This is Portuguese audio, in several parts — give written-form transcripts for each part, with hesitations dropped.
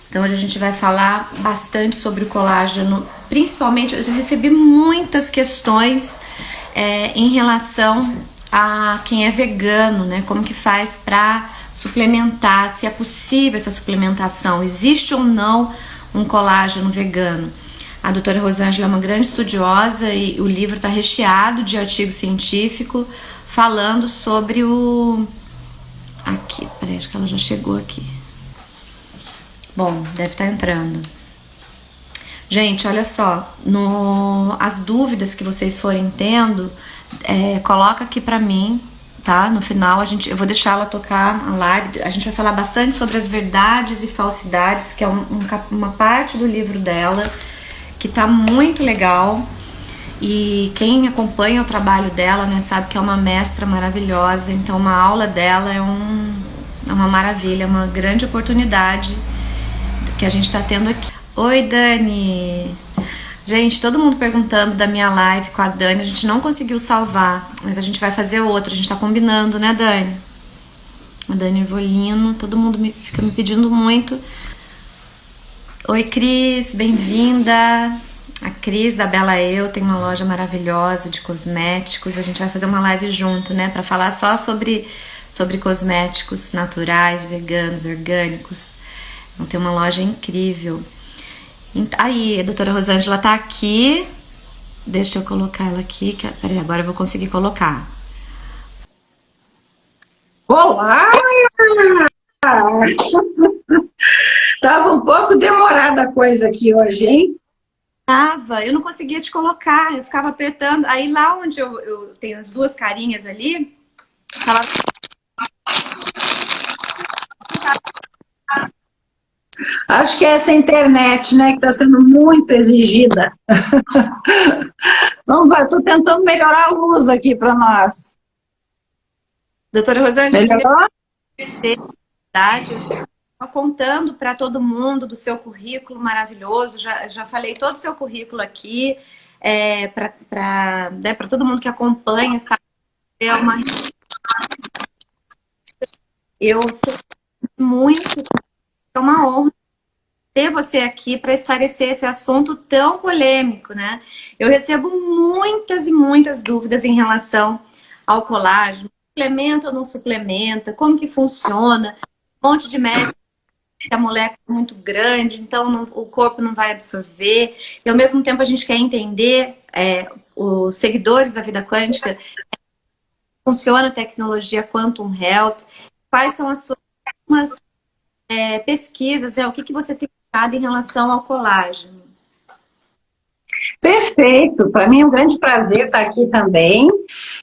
Então hoje a gente vai falar bastante sobre o colágeno, principalmente eu recebi muitas questões em relação a quem é vegano, né? Como que faz para suplementar, se é possível essa suplementação, existe ou não um colágeno vegano. A doutora Rosângela é uma grande estudiosa e o livro está recheado de artigo científico falando sobre o... Aqui, peraí, acho que ela já chegou aqui. Bom, deve estar entrando. Gente, olha só, as dúvidas que vocês forem tendo, coloca aqui pra mim, tá? No final eu vou deixar ela tocar a live, a gente vai falar bastante sobre as verdades e falsidades, que é uma parte do livro dela, que tá muito legal. E quem acompanha o trabalho dela, né, sabe que é uma mestra maravilhosa, então uma aula dela é uma maravilha, uma grande oportunidade que a gente tá tendo aqui. Oi, Dani! Gente, todo mundo perguntando da minha live com a Dani, a gente não conseguiu salvar, mas a gente vai fazer outra, a gente tá combinando, né, Dani? A Dani Volino, todo mundo fica me pedindo muito. Oi, Cris, bem-vinda! A Cris da Bela Eu tem uma loja maravilhosa de cosméticos, a gente vai fazer uma live junto, né, pra falar só sobre cosméticos naturais, veganos, orgânicos. Então, tem uma loja incrível. Aí, a doutora Rosângela tá aqui. Deixa eu colocar ela aqui. Peraí, agora eu vou conseguir colocar. Olá! Tava um pouco demorada a coisa aqui hoje, hein? Eu não conseguia te colocar, eu ficava apertando. Aí lá onde eu tenho as duas carinhas ali, tava... Acho que é essa internet, né, que está sendo muito exigida. Vamos lá, estou tentando melhorar a luz aqui para nós. Doutora Rosângela, melhorou? Eu estou contando para todo mundo do seu currículo maravilhoso, já falei todo o seu currículo aqui, para todo mundo que acompanha, sabe? Eu sei muito, é uma honra ter você aqui para esclarecer esse assunto tão polêmico, né? Eu recebo muitas e muitas dúvidas em relação ao colágeno, suplementa ou não suplementa, como que funciona, um monte de médico, a molécula é muito grande, então o corpo não vai absorver, e ao mesmo tempo a gente quer entender, os seguidores da vida quântica, funciona a tecnologia Quantum Health, quais são as suas pesquisas, né? O que você tem em relação ao colágeno? Perfeito, para mim é um grande prazer estar aqui também,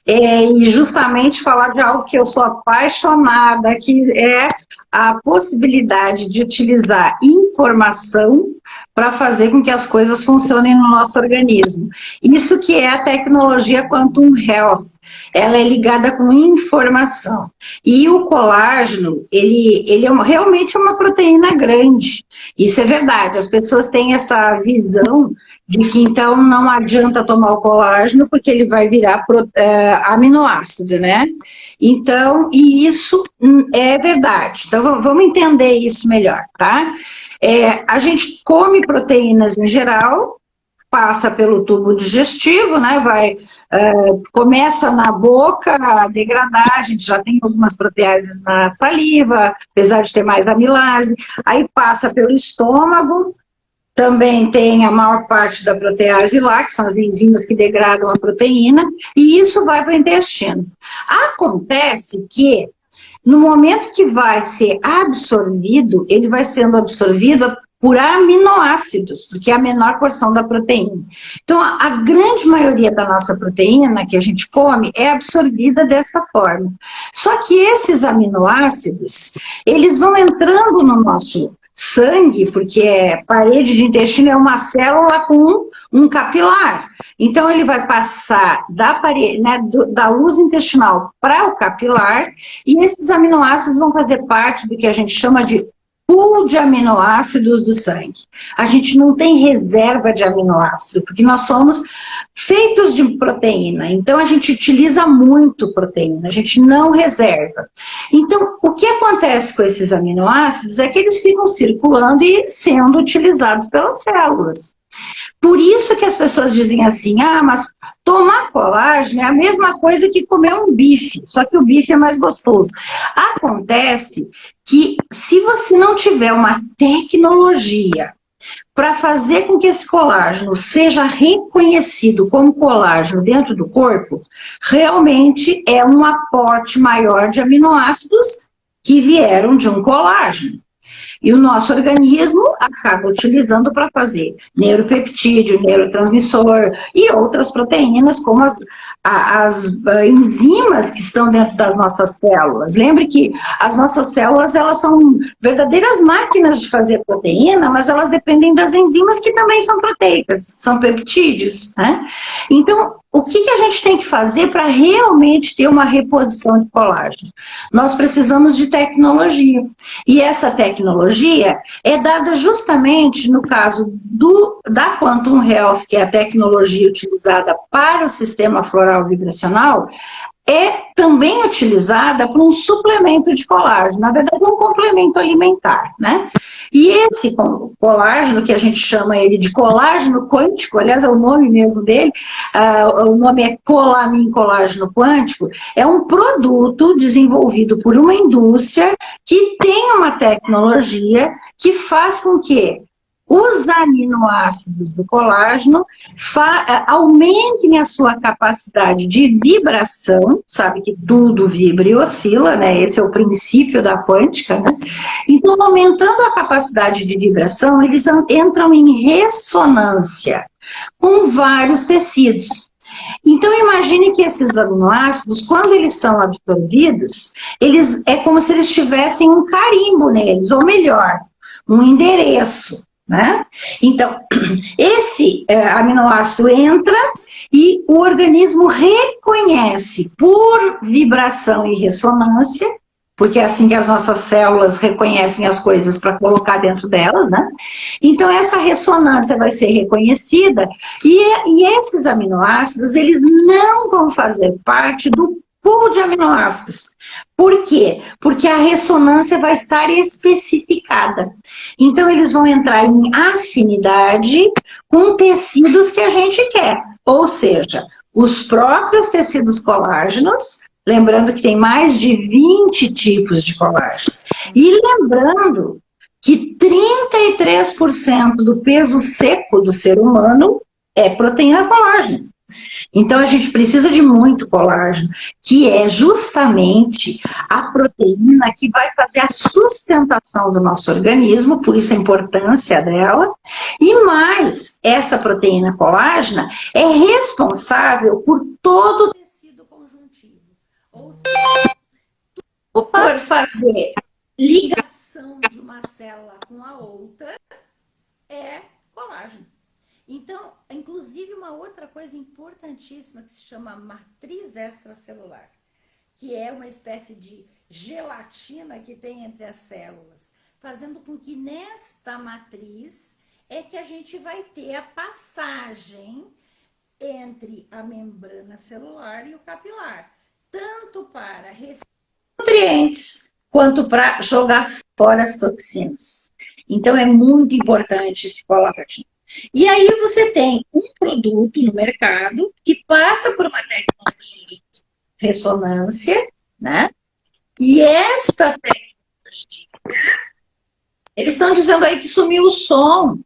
e justamente falar de algo que eu sou apaixonada, que é a possibilidade de utilizar informação para fazer com que as coisas funcionem no nosso organismo. Isso que é a tecnologia Quantum Health, ela é ligada com informação. E o colágeno, ele realmente é uma proteína grande, isso é verdade, as pessoas têm essa visão de que então não adianta tomar o colágeno porque ele vai virar aminoácido, né? Então, e isso é verdade. Então, vamos entender isso melhor, tá? A gente come proteínas em geral, passa pelo tubo digestivo, né? Começa na boca a degradar, a gente já tem algumas proteases na saliva, apesar de ter mais amilase, aí passa pelo estômago, também tem a maior parte da protease lá, que são as enzimas que degradam a proteína, e isso vai para o intestino. Acontece que, no momento que vai ser absorvido, ele vai sendo absorvido por aminoácidos, porque é a menor porção da proteína. Então, a grande maioria da nossa proteína que a gente come é absorvida dessa forma. Só que esses aminoácidos, eles vão entrando no nosso sangue, porque parede de intestino é uma célula com um capilar. Então, ele vai passar da parede, né, da luz intestinal para o capilar, e esses aminoácidos vão fazer parte do que a gente chama de pool de aminoácidos do sangue. A gente não tem reserva de aminoácido, porque nós somos feitos de proteína, então a gente utiliza muito proteína, a gente não reserva. Então, o que acontece com esses aminoácidos é que eles ficam circulando e sendo utilizados pelas células. Por isso que as pessoas dizem assim, mas tomar colágeno é a mesma coisa que comer um bife, só que o bife é mais gostoso. Acontece que se você não tiver uma tecnologia para fazer com que esse colágeno seja reconhecido como colágeno dentro do corpo, realmente é um aporte maior de aminoácidos que vieram de um colágeno. E o nosso organismo acaba utilizando para fazer neuropeptídeo, neurotransmissor e outras proteínas, como as enzimas que estão dentro das nossas células. Lembre que as nossas células, elas são verdadeiras máquinas de fazer proteína, mas elas dependem das enzimas que também são proteicas, são peptídeos, né? Então, o que a gente tem que fazer para realmente ter uma reposição de colágeno? Nós precisamos de tecnologia. E essa tecnologia é dada justamente no caso da Quantum Health, que é a tecnologia utilizada para o sistema floral vibracional, é também utilizada para um suplemento de colágeno, na verdade um complemento alimentar, né? E esse colágeno, que a gente chama ele de colágeno quântico, aliás é o nome mesmo dele, o nome é Colamin Colágeno Quântico, é um produto desenvolvido por uma indústria que tem uma tecnologia que faz com que os aminoácidos do colágeno aumentem a sua capacidade de vibração, sabe que tudo vibra e oscila, né? Esse é o princípio da quântica, né? Então, aumentando a capacidade de vibração, eles entram em ressonância com vários tecidos. Então, imagine que esses aminoácidos, quando eles são absorvidos, é como se eles tivessem um carimbo neles, ou melhor, um endereço. Né? Então, esse aminoácido entra e o organismo reconhece por vibração e ressonância, porque é assim que as nossas células reconhecem as coisas para colocar dentro delas, né? Então, essa ressonância vai ser reconhecida e esses aminoácidos, eles não vão fazer parte do pool de aminoácidos. Por quê? Porque a ressonância vai estar especificada. Então, eles vão entrar em afinidade com tecidos que a gente quer. Ou seja, os próprios tecidos colágenos, lembrando que tem mais de 20 tipos de colágeno. E lembrando que 33% do peso seco do ser humano é proteína colágeno. Então, a gente precisa de muito colágeno, que é justamente a proteína que vai fazer a sustentação do nosso organismo, por isso a importância dela. E mais, essa proteína colágena é responsável por todo o tecido conjuntivo. Ou seja, por fazer ligação de uma célula com a outra, é colágeno. Então, inclusive uma outra coisa importantíssima que se chama matriz extracelular, que é uma espécie de gelatina que tem entre as células, fazendo com que nesta matriz é que a gente vai ter a passagem entre a membrana celular e o capilar, tanto para receber nutrientes quanto para jogar fora as toxinas. Então, é muito importante esse colágeno. E aí você tem um produto no mercado que passa por uma tecnologia de ressonância, né? E esta tecnologia, eles estão dizendo aí que sumiu o som.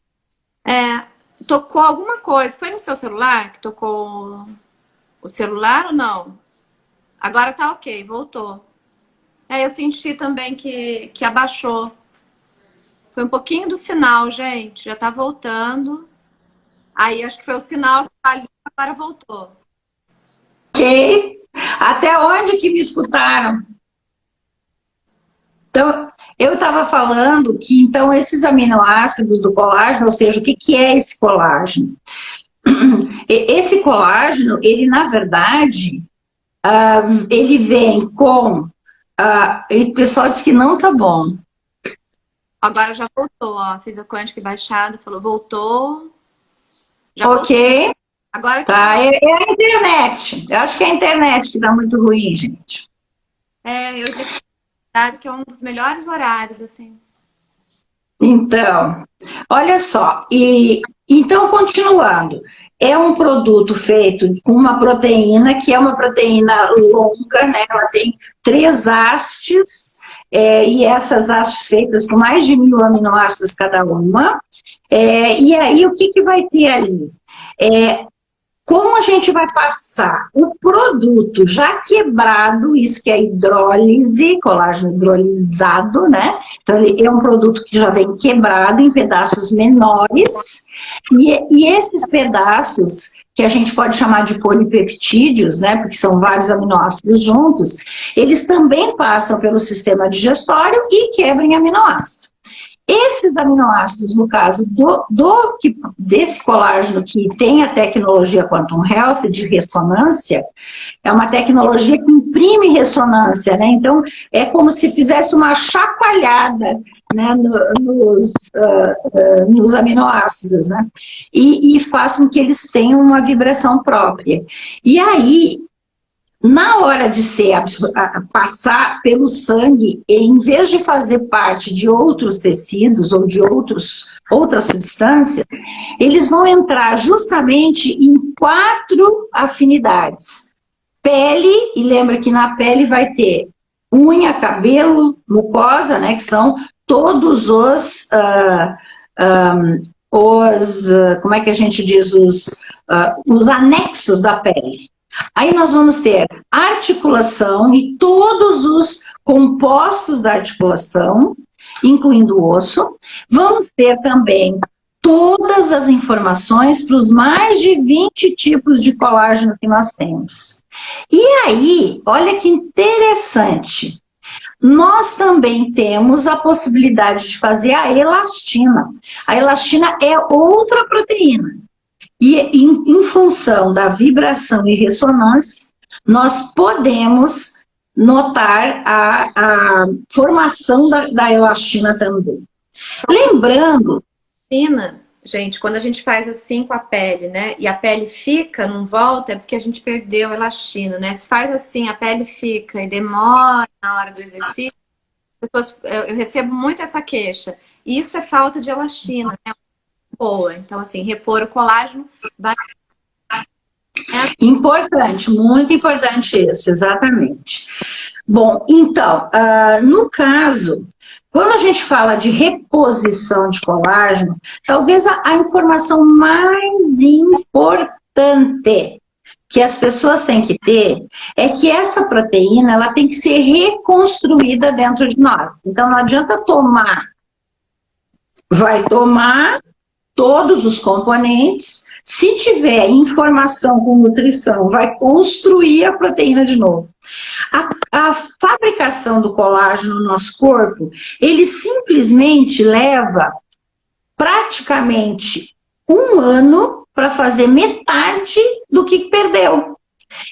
Tocou alguma coisa. Foi no seu celular que tocou o celular ou não? Agora tá ok, voltou. Eu senti também que abaixou. Foi um pouquinho do sinal, gente. Já tá voltando. Aí acho que foi o sinal que falhou, agora voltou. Ok. Até onde que me escutaram? Então, eu estava falando que, então, esses aminoácidos do colágeno, ou seja, o que é esse colágeno? Esse colágeno, ele, na verdade, ele vem com... o pessoal diz que não tá bom. Agora já voltou, ó. Fiz a quântica baixada, falou, voltou. Já voltou. Ok, Agora que tá. É a internet. Eu acho que é a internet que dá muito ruim, gente. eu declaro que é um dos melhores horários, assim. Então, olha só, então continuando, é um produto feito com uma proteína que é uma proteína longa, né? Ela tem 3 hastes, e essas hastes feitas com mais de 1.000 aminoácidos cada uma. E aí o que vai ter ali? Como a gente vai passar o produto já quebrado, isso que é hidrólise, colágeno hidrolisado, né? Então, ele é um produto que já vem quebrado em pedaços menores, e esses pedaços, que a gente pode chamar de polipeptídeos, né? Porque são vários aminoácidos juntos, eles também passam pelo sistema digestório e quebram em aminoácido. Esses aminoácidos, no caso desse colágeno que tem a tecnologia Quantum Health de ressonância, é uma tecnologia que imprime ressonância, né? Então, é como se fizesse uma chacoalhada, né, nos aminoácidos, né? E faz com que eles tenham uma vibração própria. E aí, na hora de passar pelo sangue, em vez de fazer parte de outros tecidos ou de outras substâncias, eles vão entrar justamente em 4 afinidades. Pele, e lembra que na pele vai ter unha, cabelo, mucosa, né, que são todos como é que a gente diz, os anexos da pele. Aí nós vamos ter articulação e todos os compostos da articulação, incluindo o osso. Vamos ter também todas as informações para os mais de 20 tipos de colágeno que nós temos. E aí, olha que interessante, nós também temos a possibilidade de fazer a elastina. A elastina é outra proteína. E em função da vibração e ressonância, nós podemos notar a formação da elastina também. Lembrando... Gente, quando a gente faz assim com a pele, né, e a pele fica, não volta, é porque a gente perdeu a elastina, né? Se faz assim, a pele fica e demora na hora do exercício, eu recebo muito essa queixa. E isso é falta de elastina, né? Boa. Então, assim, repor o colágeno vai... Importante, muito importante isso, exatamente. Bom, então, no caso, quando a gente fala de reposição de colágeno, talvez a informação mais importante que as pessoas têm que ter é que essa proteína, ela tem que ser reconstruída dentro de nós. Então, não adianta tomar. Vai tomar todos os componentes, se tiver informação com nutrição, vai construir a proteína de novo. A fabricação do colágeno no nosso corpo, ele simplesmente leva praticamente 1 ano para fazer metade do que perdeu.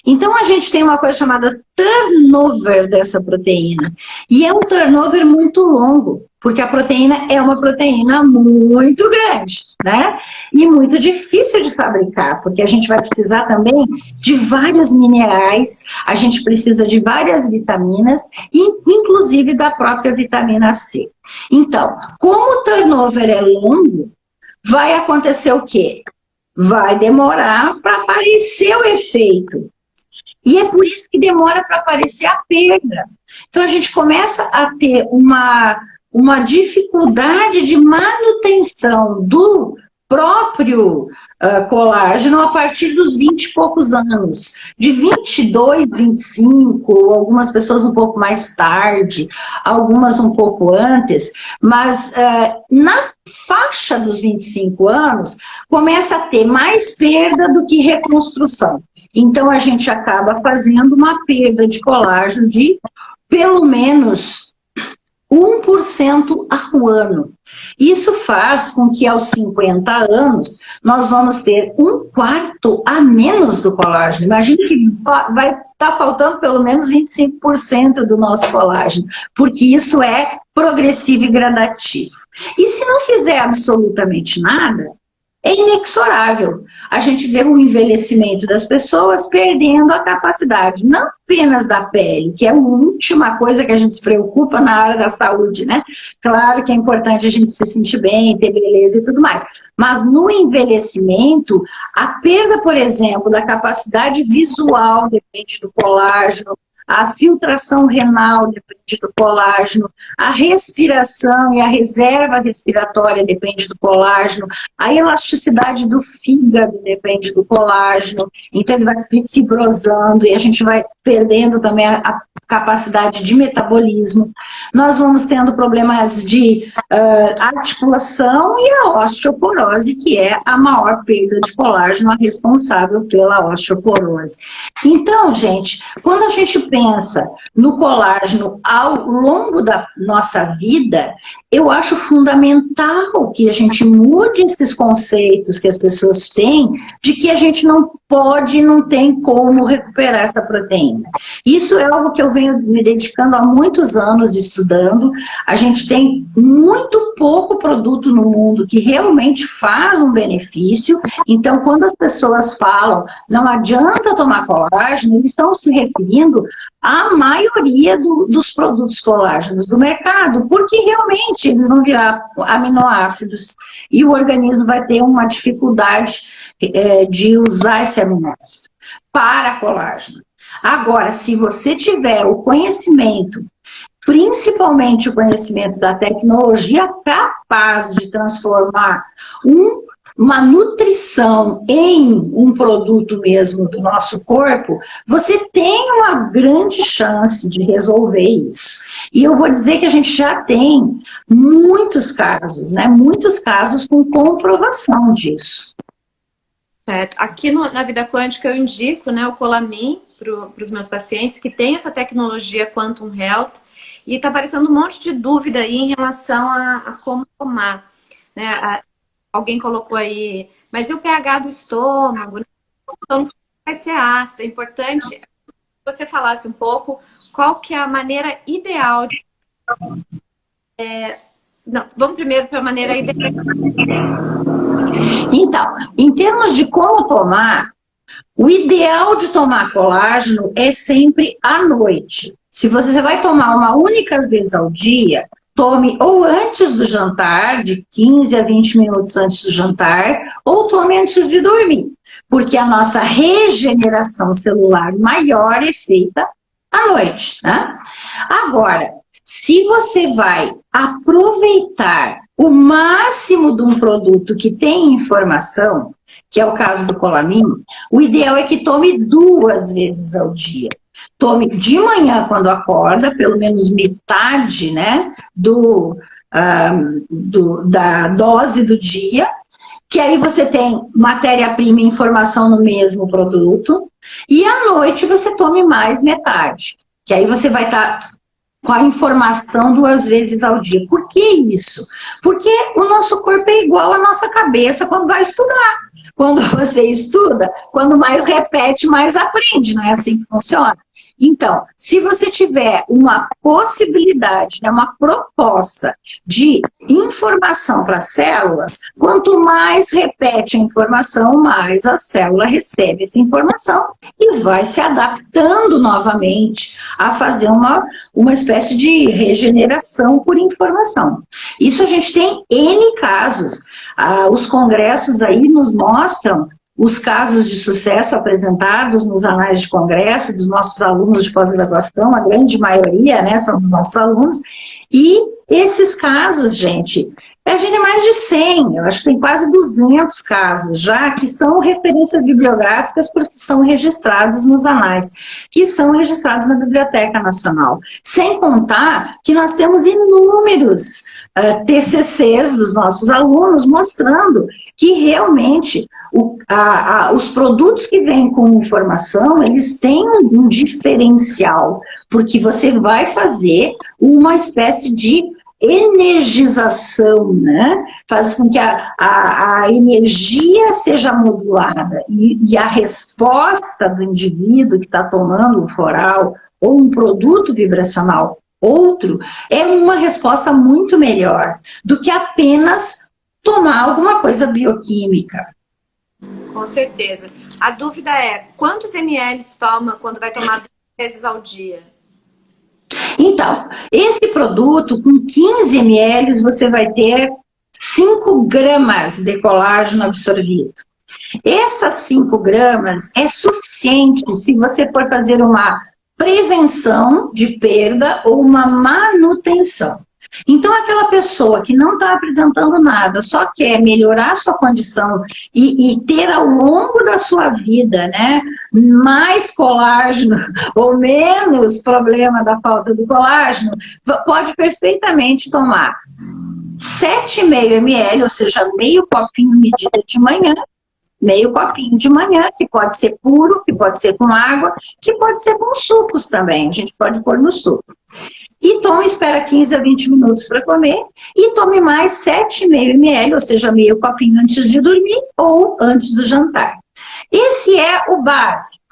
Então, a gente tem uma coisa chamada turnover dessa proteína. E é um turnover muito longo, porque a proteína é uma proteína muito grande, né? E muito difícil de fabricar, porque a gente vai precisar também de vários minerais, a gente precisa de várias vitaminas, inclusive da própria vitamina C. Então, como o turnover é longo, vai acontecer o quê? Vai demorar para aparecer o efeito. E é por isso que demora para aparecer a perda. Então, a gente começa a ter uma dificuldade de manutenção do próprio colágeno a partir dos 20 e poucos anos. De 22, 25, algumas pessoas um pouco mais tarde, algumas um pouco antes, mas na faixa dos 25 anos, começa a ter mais perda do que reconstrução. Então, a gente acaba fazendo uma perda de colágeno de, pelo menos, 1% ao ano. Isso faz com que aos 50 anos nós vamos ter 1/4 a menos do colágeno. Imagina que vai estar faltando pelo menos 25% do nosso colágeno, porque isso é progressivo e gradativo. E se não fizer absolutamente nada, é inexorável. A gente vê o envelhecimento das pessoas perdendo a capacidade, não apenas da pele, que é a última coisa que a gente se preocupa na área da saúde, né? Claro que é importante a gente se sentir bem, ter beleza e tudo mais. Mas no envelhecimento, a perda, por exemplo, da capacidade visual depende do colágeno, a filtração renal depende do colágeno, a respiração e a reserva respiratória depende do colágeno, a elasticidade do fígado depende do colágeno, então ele vai fibrosando e a gente vai perdendo também a capacidade de metabolismo. Nós vamos tendo problemas de articulação e a osteoporose, que é a maior perda de colágeno, a responsável pela osteoporose. Então, gente, quando a gente pensa no colágeno ao longo da nossa vida, eu acho fundamental que a gente mude esses conceitos que as pessoas têm de que a gente não pode, não tem como recuperar essa proteína. Isso é algo que eu venho me dedicando há muitos anos estudando. A gente tem muito pouco produto no mundo que realmente faz um benefício. Então, quando as pessoas falam não adianta tomar colágeno, eles estão se referindo à maioria dos produtos colágenos do mercado, porque realmente eles vão virar aminoácidos e o organismo vai ter uma dificuldade de usar esse aminoácido para colágeno. Agora, se você tiver o conhecimento, principalmente o conhecimento da tecnologia capaz de transformar uma nutrição em um produto mesmo do nosso corpo, você tem uma grande chance de resolver isso. E eu vou dizer que a gente já tem muitos casos, né? Muitos casos com comprovação disso. Certo. Aqui na Vida Quântica eu indico, né, o Colamin para os meus pacientes que tem essa tecnologia Quantum Health e está aparecendo um monte de dúvida aí em relação a como tomar, né? Alguém colocou aí, mas e o pH do estômago? Então, vai ser ácido. É importante que você falasse um pouco qual que é a maneira ideal de... Não, vamos primeiro para a maneira ideal. Então, em termos de como tomar, o ideal de tomar colágeno é sempre à noite. Se você vai tomar uma única vez ao dia, tome ou antes do jantar, de 15 a 20 minutos antes do jantar, ou tome antes de dormir, porque a nossa regeneração celular maior é feita à noite, né? Agora, se você vai aproveitar o máximo de um produto que tem informação, que é o caso do Colamin, o ideal é que tome 2 vezes ao dia. Tome de manhã quando acorda, pelo menos metade, né, da dose do dia, que aí você tem matéria-prima e informação no mesmo produto, e à noite você tome mais metade, que aí você vai estar com a informação 2 vezes ao dia. Por que isso? Porque o nosso corpo é igual à nossa cabeça quando vai estudar. Quando você estuda, quando mais repete, mais aprende, não é assim que funciona? Então, se você tiver uma possibilidade, né, uma proposta de informação para as células, quanto mais repete a informação, mais a célula recebe essa informação e vai se adaptando novamente a fazer uma espécie de regeneração por informação. Isso a gente tem N casos. Os congressos aí nos mostram os casos de sucesso apresentados nos anais de congresso dos nossos alunos de pós-graduação, a grande maioria, né, são dos nossos alunos, e esses casos, gente, a gente tem mais de 100, eu acho que tem quase 200 casos já, que são referências bibliográficas porque estão registrados nos anais, que são registrados na Biblioteca Nacional. Sem contar que nós temos inúmeros TCCs dos nossos alunos mostrando que realmente os produtos que vêm com informação, eles têm um diferencial porque você vai fazer uma espécie de energização, né? Faz com que a energia seja modulada e a resposta do indivíduo que está tomando um floral ou um produto vibracional outro é uma resposta muito melhor do que apenas tomar alguma coisa bioquímica. Com certeza. A dúvida é, quantos ml toma quando vai tomar 3 vezes ao dia? Então, esse produto, com 15 ml, você vai ter 5 gramas de colágeno absorvido. Essas 5 gramas é suficiente se você for fazer uma prevenção de perda ou uma manutenção. Então, aquela pessoa que não está apresentando nada, só quer melhorar a sua condição e ter ao longo da sua vida, né, mais colágeno ou menos problema da falta do colágeno, pode perfeitamente tomar 7,5 ml, ou seja, meio copinho medida de manhã, meio copinho de manhã, que pode ser puro, que pode ser com água, que pode ser com sucos também, a gente pode pôr no suco. E tome, espera 15 a 20 minutos para comer, e tome mais 7,5 ml, ou seja, meio copinho antes de dormir ou antes do jantar. Esse é o básico.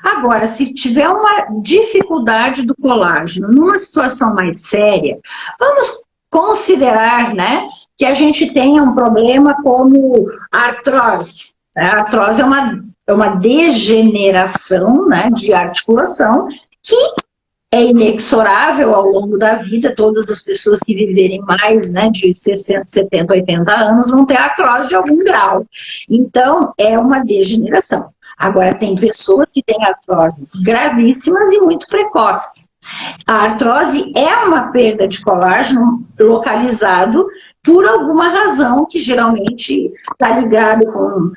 Agora, se tiver uma dificuldade do colágeno, numa situação mais séria, vamos considerar, né, que a gente tenha um problema como a artrose. A artrose é uma degeneração, né, de articulação que é inexorável ao longo da vida. Todas as pessoas que viverem mais, né, de 60, 70, 80 anos vão ter artrose de algum grau. Então, é uma degeneração. Agora, tem pessoas que têm artroses gravíssimas e muito precoces. A artrose é uma perda de colágeno localizado por alguma razão que geralmente está ligado com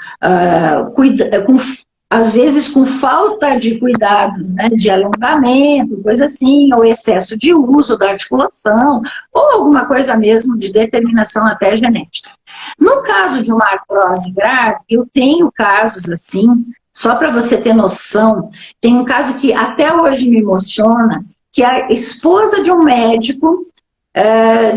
às vezes com falta de cuidados, né, de alongamento, coisa assim, ou excesso de uso da articulação, ou alguma coisa mesmo de determinação até genética. No caso de uma artrose grave, eu tenho casos assim, só para você ter noção, tem um caso que até hoje me emociona, que é a esposa de um médico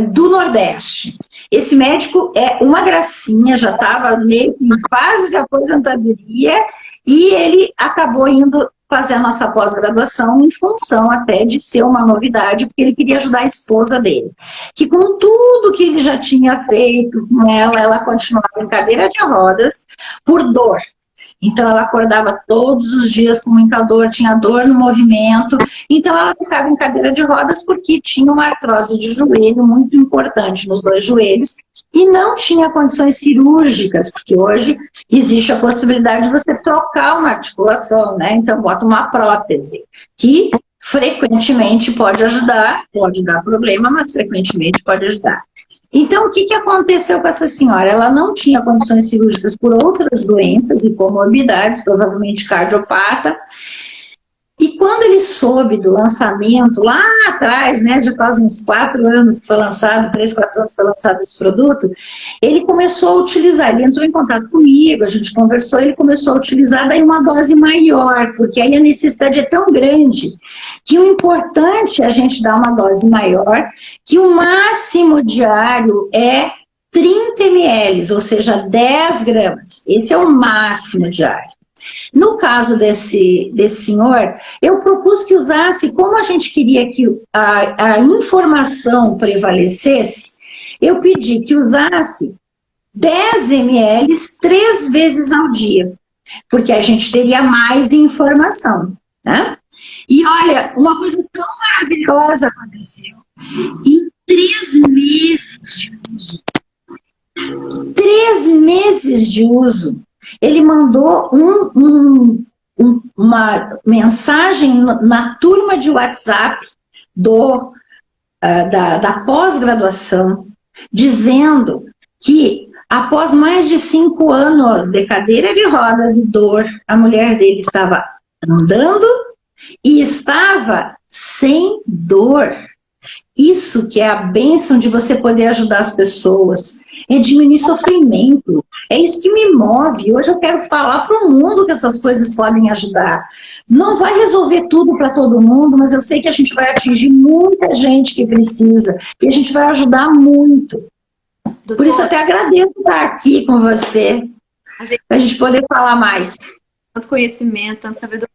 do Nordeste. Esse médico é uma gracinha, já estava meio em fase de aposentadoria, e ele acabou indo fazer a nossa pós-graduação em função até de ser uma novidade, porque ele queria ajudar a esposa dele. Que com tudo que ele já tinha feito com ela continuava em cadeira de rodas por dor. Então ela acordava todos os dias com muita dor, tinha dor no movimento, então ela ficava em cadeira de rodas porque tinha uma artrose de joelho muito importante nos 2 joelhos, e não tinha condições cirúrgicas, porque hoje existe a possibilidade de você trocar uma articulação, né? Então bota uma prótese, que frequentemente pode ajudar, pode dar problema, mas frequentemente pode ajudar. Então, o que aconteceu com essa senhora? Ela não tinha condições cirúrgicas por outras doenças e comorbidades, provavelmente cardiopata. E quando ele soube do lançamento, lá atrás, né, já faz uns 4 anos que foi lançado, 3, 4 anos que foi lançado esse produto, ele começou a utilizar, ele entrou em contato comigo, a gente conversou, ele começou a utilizar daí uma dose maior, porque aí a necessidade é tão grande, que o importante é a gente dar uma dose maior, que o máximo diário é 30 ml, ou seja, 10 gramas. Esse é o máximo diário. No caso desse senhor, eu propus que usasse, como a gente queria que a informação prevalecesse, eu pedi que usasse 10 ml 3 vezes ao dia, porque a gente teria mais informação, né? E olha, uma coisa tão maravilhosa aconteceu. Em 3 meses de uso, 3 meses de uso, ele mandou uma mensagem na turma de WhatsApp da pós-graduação, dizendo que após mais de 5 anos de cadeira de rodas e dor, a mulher dele estava andando e estava sem dor. Isso que é a bênção de você poder ajudar as pessoas, é diminuir sofrimento. É isso que me move. Hoje eu quero falar para o mundo que essas coisas podem ajudar. Não vai resolver tudo para todo mundo, mas eu sei que a gente vai atingir muita gente que precisa e a gente vai ajudar muito. Doutora, por isso eu até agradeço estar aqui com você, para a gente poder falar mais. Tanto conhecimento, tanto sabedoria.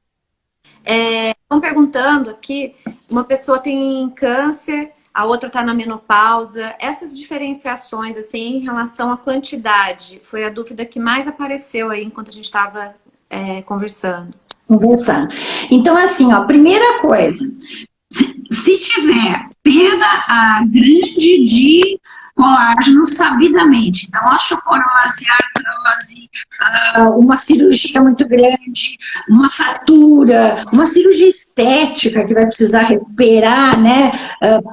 Estão perguntando aqui, uma pessoa tem câncer, a outra está na menopausa. Essas diferenciações, assim, em relação à quantidade, foi a dúvida que mais apareceu aí enquanto a gente estava conversando. Então, assim, ó, primeira coisa, se tiver perda grande de colágeno sabidamente, então osteoporose, artrose, uma cirurgia muito grande, uma fratura, uma cirurgia estética que vai precisar recuperar, né,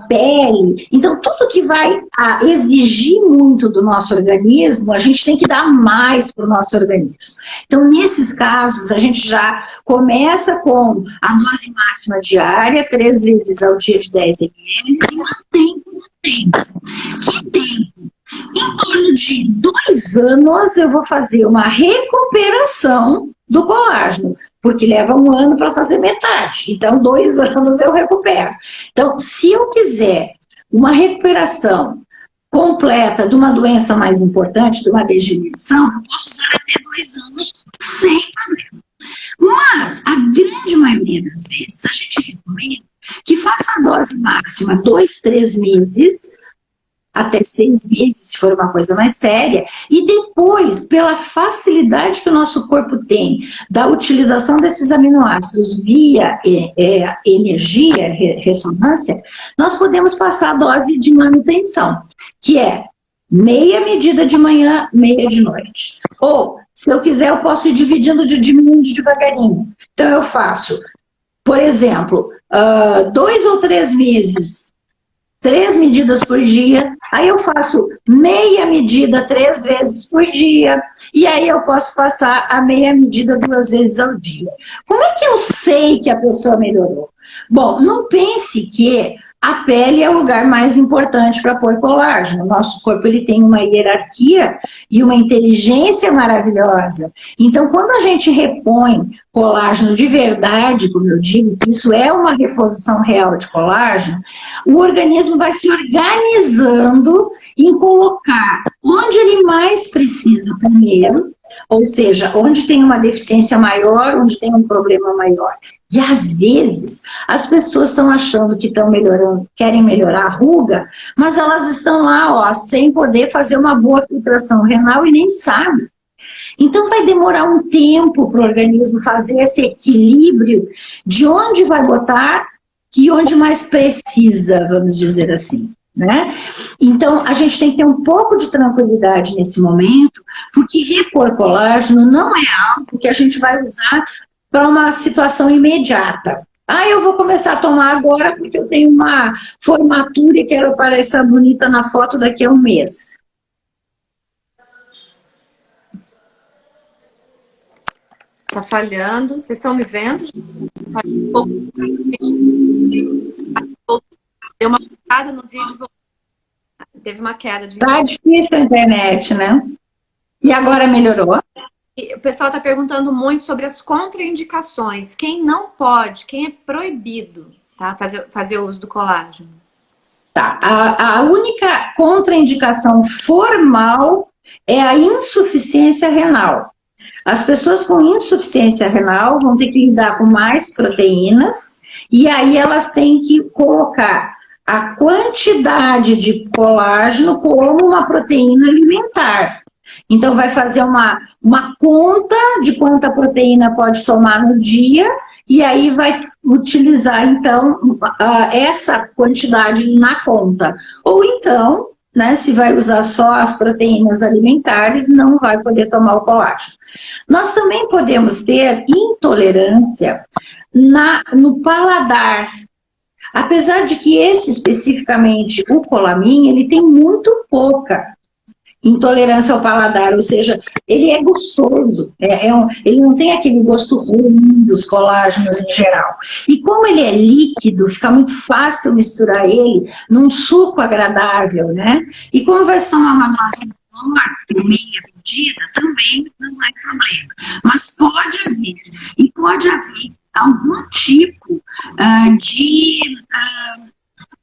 pele, então tudo que vai exigir muito do nosso organismo, a gente tem que dar mais para o nosso organismo. Então, nesses casos, a gente já começa com a dose máxima diária, 3 vezes ao dia de 10 ml, e mantém por tempo. Que tempo? Em torno de 2 anos, eu vou fazer uma recuperação do colágeno, porque leva 1 ano para fazer metade. Então, 2 anos eu recupero. Então, se eu quiser uma recuperação completa de uma doença mais importante, de uma degeneração, eu posso usar até 2 anos sem problema. Mas, a grande maioria das vezes, a gente recomenda que faça a dose máxima 2, 3 meses, até 6 meses, se for uma coisa mais séria, e depois, pela facilidade que o nosso corpo tem da utilização desses aminoácidos via energia, ressonância, nós podemos passar a dose de manutenção, que é meia medida de manhã, meia de noite. Ou, se eu quiser, eu posso ir diminuindo devagarinho. Então, eu faço, por exemplo, 2 ou 3 meses, 3 medidas por dia, aí eu faço meia medida 3 vezes por dia, e aí eu posso passar a meia medida 2 vezes ao dia. Como é que eu sei que a pessoa melhorou? Bom, não pense que a pele é o lugar mais importante para pôr colágeno. O nosso corpo ele tem uma hierarquia e uma inteligência maravilhosa. Então, quando a gente repõe colágeno de verdade, como eu digo, que isso é uma reposição real de colágeno, o organismo vai se organizando em colocar onde ele mais precisa primeiro, ou seja, onde tem uma deficiência maior, onde tem um problema maior. E às vezes as pessoas estão achando que estão melhorando, querem melhorar a ruga, mas elas estão lá, ó, sem poder fazer uma boa filtração renal e nem sabem. Então vai demorar um tempo para o organismo fazer esse equilíbrio de onde vai botar e onde mais precisa, vamos dizer assim, né? Então a gente tem que ter um pouco de tranquilidade nesse momento, porque repor colágeno não é algo que a gente vai usar para uma situação imediata. Eu vou começar a tomar agora porque eu tenho uma formatura e quero aparecer bonita na foto daqui a 1 mês. Tá falhando. Vocês estão me vendo? Deu uma queda no vídeo. Teve uma queda de... Tá difícil a internet, né? E agora melhorou? O pessoal está perguntando muito sobre as contraindicações. Quem não pode, quem é proibido, tá? Fazer uso do colágeno. Tá. A única contraindicação formal é a insuficiência renal. As pessoas com insuficiência renal vão ter que lidar com mais proteínas e aí elas têm que colocar a quantidade de colágeno como uma proteína alimentar. Então, vai fazer uma conta de quanta proteína pode tomar no dia e aí vai utilizar, então, essa quantidade na conta. Ou então, né, se vai usar só as proteínas alimentares, não vai poder tomar o colágeno. Nós também podemos ter intolerância no paladar. Apesar de que esse, especificamente, o colamin, ele tem muito pouca intolerância ao paladar, ou seja, ele é gostoso, ele não tem aquele gosto ruim dos colágenos em geral. E como ele é líquido, fica muito fácil misturar ele num suco agradável, né? E como vai se tomar uma dose menor, meia medida, também não é problema. Mas pode haver algum tipo de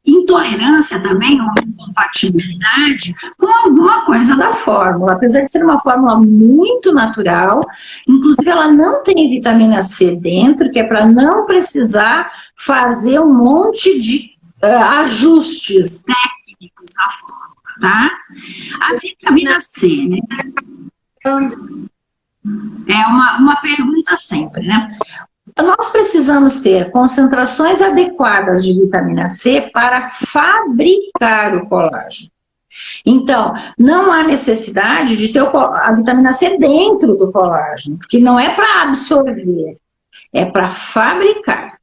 intolerância também, ou incompatibilidade com alguma coisa da fórmula. Apesar de ser uma fórmula muito natural, inclusive ela não tem vitamina C dentro, que é para não precisar fazer um monte de ajustes técnicos na fórmula, tá? A vitamina C, né? É uma pergunta sempre, né? Nós precisamos ter concentrações adequadas de vitamina C para fabricar o colágeno. Então, não há necessidade de ter a vitamina C dentro do colágeno, porque não é para absorver, é para fabricar.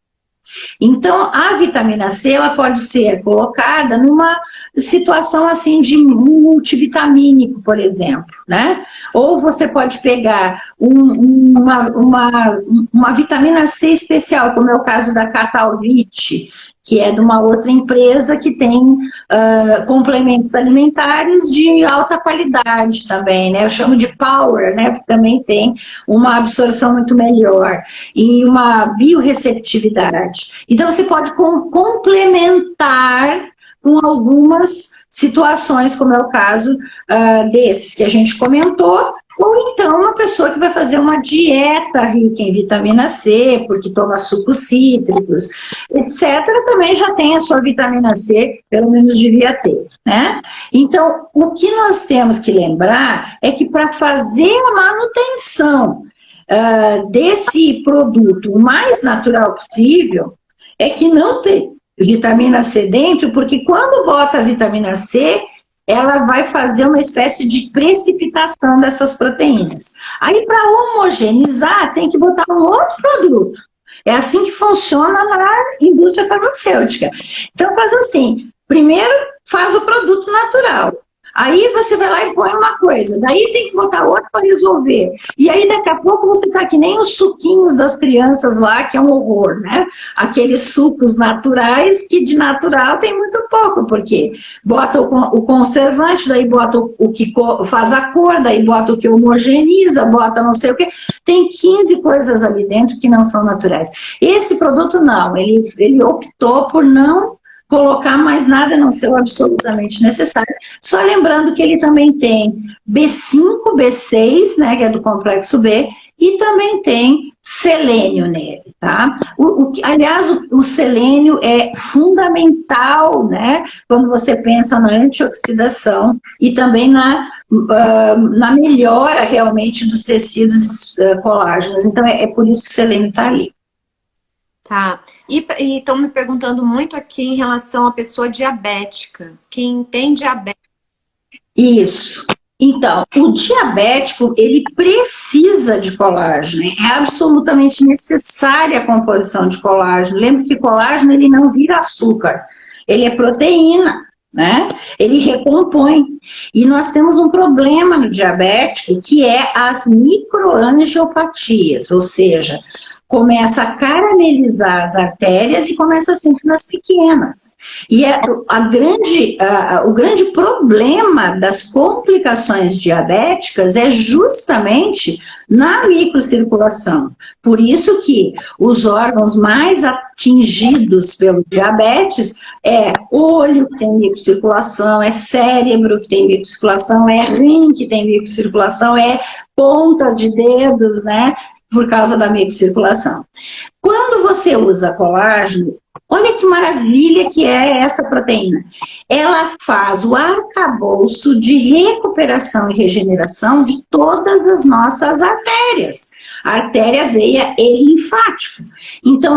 Então, a vitamina C, ela pode ser colocada numa situação assim de multivitamínico, por exemplo, né? Ou você pode pegar uma vitamina C especial, como é o caso da Catalvit, que é de uma outra empresa que tem complementos alimentares de alta qualidade também, né? Eu chamo de Power, né? Que também tem uma absorção muito melhor e uma biorreceptividade. Então, você pode complementar com algumas situações, como é o caso desses que a gente comentou, ou então uma pessoa que vai fazer uma dieta rica em vitamina C, porque toma sucos cítricos, etc., também já tem a sua vitamina C, pelo menos devia ter, né? Então, o que nós temos que lembrar é que para fazer a manutenção desse produto o mais natural possível, é que não tem vitamina C dentro, porque quando bota a vitamina C, ela vai fazer uma espécie de precipitação dessas proteínas. Aí, para homogeneizar, tem que botar um outro produto. É assim que funciona na indústria farmacêutica. Então, faz assim, primeiro faz o produto natural. Aí você vai lá e põe uma coisa, daí tem que botar outra para resolver. E aí daqui a pouco você tá que nem os suquinhos das crianças lá, que é um horror, né? Aqueles sucos naturais, que de natural tem muito pouco, porque bota o conservante, daí bota o que faz a cor, daí bota o que homogeniza, bota não sei o quê. Tem 15 coisas ali dentro que não são naturais. Esse produto não, ele optou por não colocar mais nada, não ser o absolutamente necessário. Só lembrando que ele também tem B5, B6, né, que é do complexo B, e também tem selênio nele, tá? Aliás, o selênio é fundamental, né, quando você pensa na antioxidação e também na melhora realmente dos tecidos colágenos. Então, é por isso que o selênio está ali. Tá. E estão me perguntando muito aqui em relação à pessoa diabética. Quem tem diabetes. Isso. Então, o diabético, ele precisa de colágeno. É absolutamente necessária a composição de colágeno. Lembra que colágeno, ele não vira açúcar. Ele é proteína, né? Ele recompõe. E nós temos um problema no diabético, que é as microangiopatias, ou seja, começa a caramelizar as artérias e começa sempre nas pequenas. E o grande problema das complicações diabéticas é justamente na microcirculação. Por isso que os órgãos mais atingidos pelo diabetes é olho que tem microcirculação, é cérebro que tem microcirculação, é rim que tem microcirculação, é ponta de dedos, né? Por causa da microcirculação. Quando você usa colágeno, olha que maravilha que é essa proteína. Ela faz o arcabouço de recuperação e regeneração de todas as nossas artérias. Artéria, veia e linfático. Então,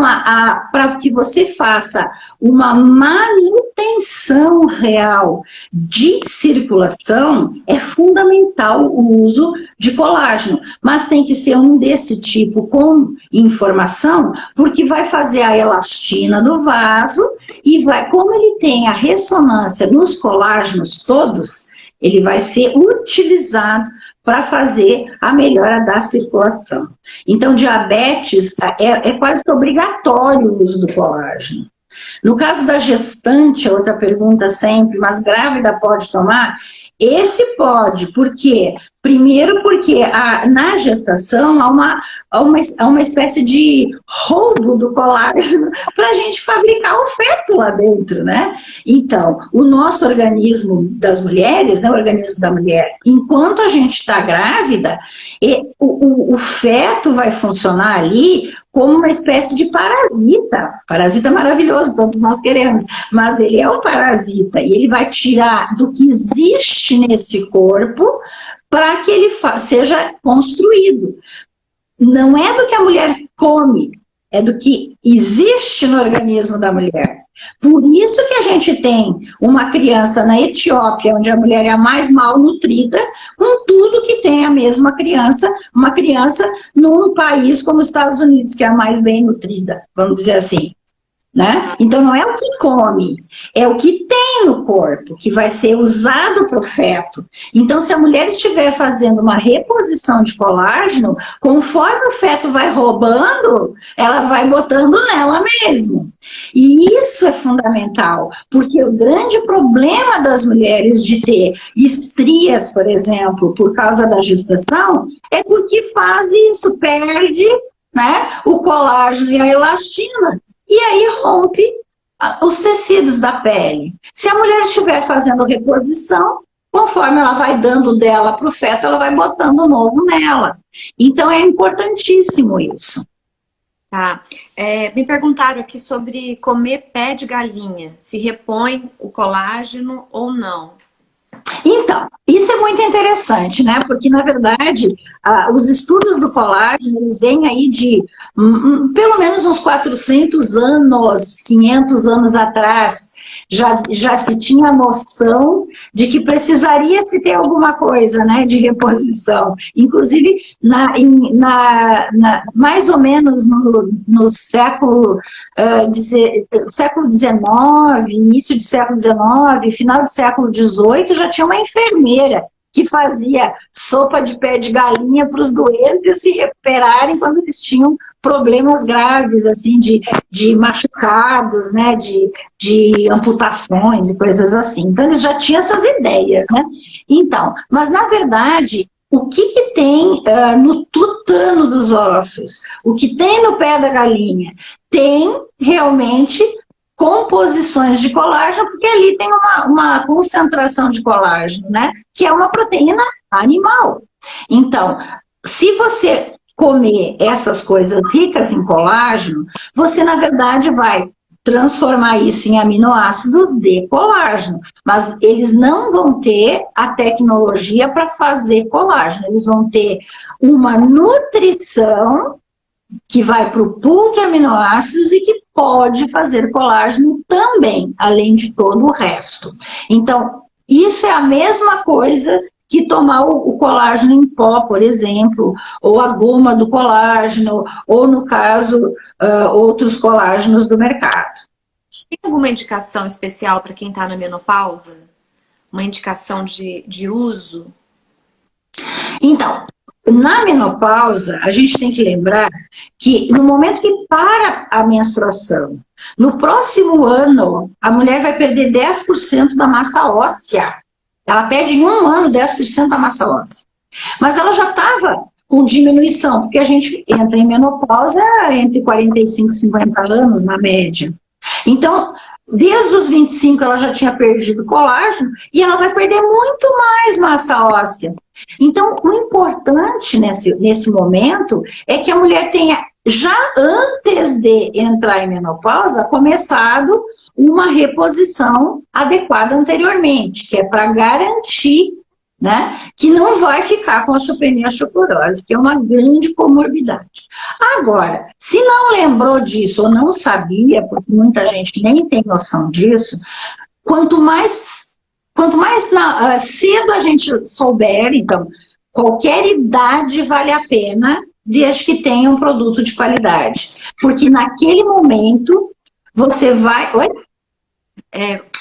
para que você faça uma manutenção real de circulação, é fundamental o uso de colágeno. Mas tem que ser um desse tipo com informação, porque vai fazer a elastina do vaso e como ele tem a ressonância nos colágenos todos, ele vai ser utilizado para fazer a melhora da circulação. Então, diabetes é quase que obrigatório o uso do colágeno. No caso da gestante, outra pergunta sempre, mas grávida pode tomar? Esse pode, porque Primeiro porque na gestação há uma espécie de roubo do colágeno para a gente fabricar o feto lá dentro, né? Então, o nosso organismo das mulheres, né, o organismo da mulher, enquanto a gente está grávida, o feto vai funcionar ali como uma espécie de parasita. Parasita maravilhoso, todos nós queremos, mas ele é um parasita e ele vai tirar do que existe nesse corpo para que ele seja construído. Não é do que a mulher come, é do que existe no organismo da mulher. Por isso que a gente tem uma criança na Etiópia, onde a mulher é a mais mal nutrida, com tudo que tem a mesma criança, uma criança num país como os Estados Unidos, que é a mais bem nutrida, vamos dizer assim. Né? Então não é o que come, é o que tem no corpo, que vai ser usado para o feto. Então se a mulher estiver fazendo uma reposição de colágeno, conforme o feto vai roubando, ela vai botando nela mesmo. E isso é fundamental, porque o grande problema das mulheres de ter estrias, por exemplo, por causa da gestação, é porque faz isso, perde, né, o colágeno e a elastina. E aí rompe os tecidos da pele. Se a mulher estiver fazendo reposição, conforme ela vai dando dela para o feto, ela vai botando novo nela. Então é importantíssimo isso. Tá. Me perguntaram aqui sobre comer pé de galinha. Se repõe o colágeno ou não? Então, isso é muito interessante, né? Porque, na verdade, os estudos do colágeno, eles vêm aí de pelo menos uns 400 anos, 500 anos atrás, já se tinha noção de que precisaria se ter alguma coisa, né, de reposição. Inclusive, mais ou menos no século XIX, início do século XIX, final do século XVIII, já tinha uma enfermeira que fazia sopa de pé de galinha para os doentes se recuperarem quando eles tinham problemas graves, assim, de machucados, né, de amputações e coisas assim. Então, eles já tinham essas ideias, né? Então, mas, na verdade, o que tem no tutano dos ossos? O que tem no pé da galinha? Tem, realmente, composições de colágeno, porque ali tem uma concentração de colágeno, né? Que é uma proteína animal. Então, se você comer essas coisas ricas em colágeno, você, na verdade, vai transformar isso em aminoácidos de colágeno, mas eles não vão ter a tecnologia para fazer colágeno, eles vão ter uma nutrição que vai para o pool de aminoácidos e que pode fazer colágeno também, além de todo o resto. Então, isso é a mesma coisa que tomar o colágeno em pó, por exemplo, ou a goma do colágeno, ou, no caso, outros colágenos do mercado. Tem alguma indicação especial para quem está na menopausa? Uma indicação de uso? Então, na menopausa, a gente tem que lembrar que no momento que para a menstruação, no próximo ano, a mulher vai perder 10% da massa óssea. Ela perde em um ano 10% da massa óssea. Mas ela já estava com diminuição, porque a gente entra em menopausa entre 45 e 50 anos, na média. Então, desde os 25 ela já tinha perdido colágeno e ela vai perder muito mais massa óssea. Então, o importante nesse momento é que a mulher tenha, já antes de entrar em menopausa, começado uma reposição adequada anteriormente, que é para garantir, né, que não vai ficar com a osteopenia osteoporose, que é uma grande comorbidade. Agora, se não lembrou disso ou não sabia, porque muita gente nem tem noção disso, quanto mais cedo a gente souber, então, qualquer idade vale a pena, desde que tenha um produto de qualidade. Porque naquele momento, você vai... Oi?